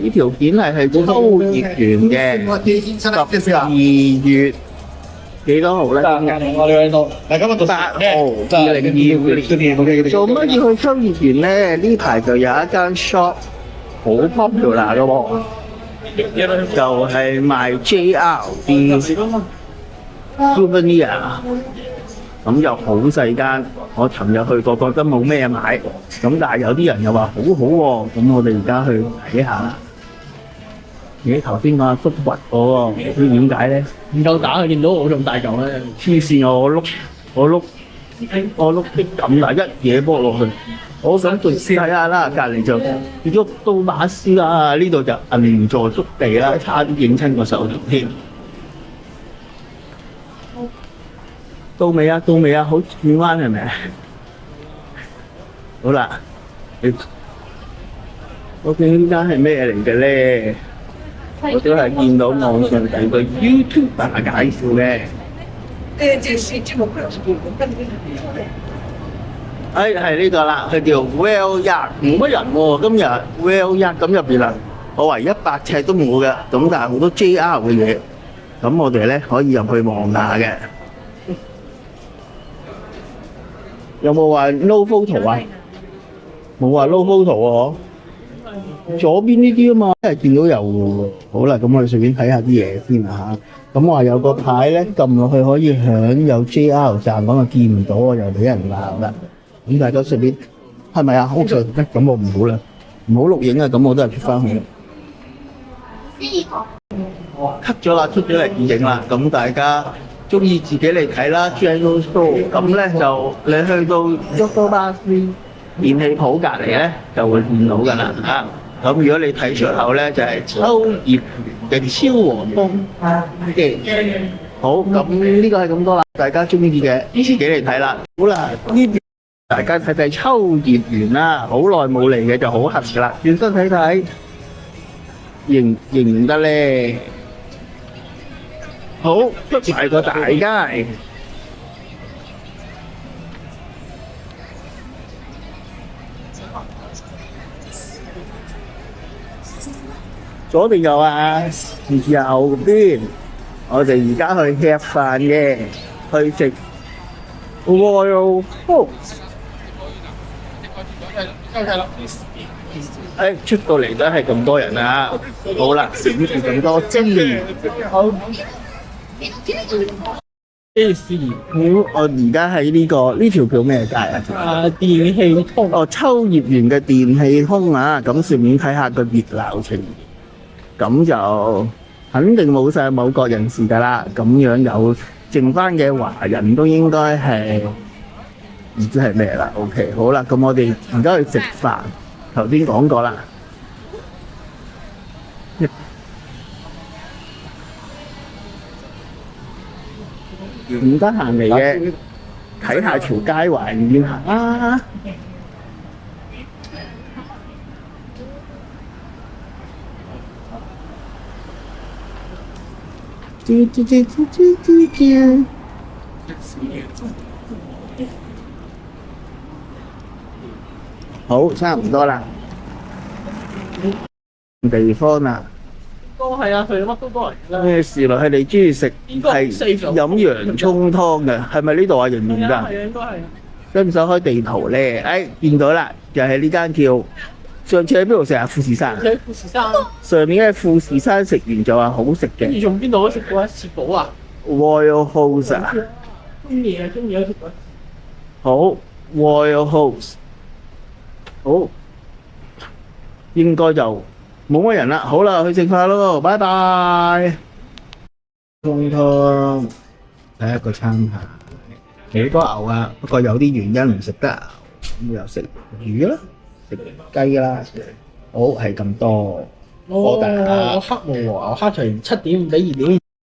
呢條片係秋葉原嘅12月幾多號咧？8號2022年。做乜要去秋葉原咧？呢排就有一間 shop 好 popular 嘅喎，就係賣 JR 啲 souvenir。咁又好細間，我尋日去過，覺得冇咩買。咁但係有啲人又話好好喎，咁我哋而家去睇下啦。咦，頭先個阿叔掘我喎，唔知點解咧？唔夠打，佢見到我咁大嚿咧，黐線啊！我碌啲咁大一嘢波落去，我想再試睇下啦。隔離就喐到馬斯啦，呢度就銀座築地啦，差啲影親個手頭添。到未啊？好轉彎係咪？好啦，我見呢間係咩嚟嘅咧？我都係見到網上有個 YouTuber 介紹嘅。係呢個啦，佢叫 Well Yard，冇乜人喎今日。Well Yard 咁入邊啊，我話100尺都冇嘅，咁但係好多 JR 嘅嘢，咁我哋咧可以入去望下嘅。有冇話 no photo 啊？冇話 no photo 喎。左邊呢啲啊嘛，真係見到有喎。好啦，咁我哋順便睇下啲嘢先啊嚇。咁話有個牌咧，撳落去可以享有 JR 站，咁啊見唔到啊，又俾人鬧啦。咁大家順便係咪啊？好在咁我唔好啦，唔好錄影啊。咁我都係出翻去。cut 咗啦，出咗嚟影啦。咁大家中意自己嚟睇啦 ，General Store。咁咧就你去到 Yodobashi 電器鋪隔離咧，就會見到㗎啦嚇。咁如果你睇出口咧，就係秋葉原嘅超和風嘅。好，咁呢個係咁多啦。大家中意嘅自己嚟睇啦。好啦，呢邊大家睇睇秋葉原啦。好耐冇嚟嘅就好痕㗎啦。轉身睇睇，認唔得咧？好，出埋個大街。左定右啊？右邊。我哋而家去吃飯嘅，去食 Royal Host。出到嚟都係咁多人啊！好啦，閃住咁多精。我而家喺呢條叫咩街啊？電氣通。哦，秋葉原嘅電氣通啊！咁順便睇下個熱鬧程度。咁就肯定冇晒某國人士㗎啦。咁樣有剩翻嘅華人都應該係唔知係咩啦。OK， 好啦，咁我哋而家去食飯。頭先講過啦。唔得閒嚟嘅，睇下條街環繞下啊！好，差唔多啦。地方啊！都係啊，佢乜都多嚟啦。咩事啦？係你中意食係飲洋葱湯嘅，係咪呢度啊？仍然㗎？係啊，應該係。使唔使開地圖咧？見到啦，就係呢間叫上次喺邊度食啊？富士山。喺富士山。上面嘅富士山食完就話好食嘅。跟住從邊度都食過啊？切寶啊 ？Royal Host 啊？中意都食過。好 ，Royal Host。好，應該就冇乜人啦。好啦，去食飯咯，拜拜。餸湯，第一個餐牌幾多牛啊？不過有啲原因唔食得牛，咁又食魚啦，食雞啦。好，係咁多。我黑毛和牛黑腸7.5比2.5。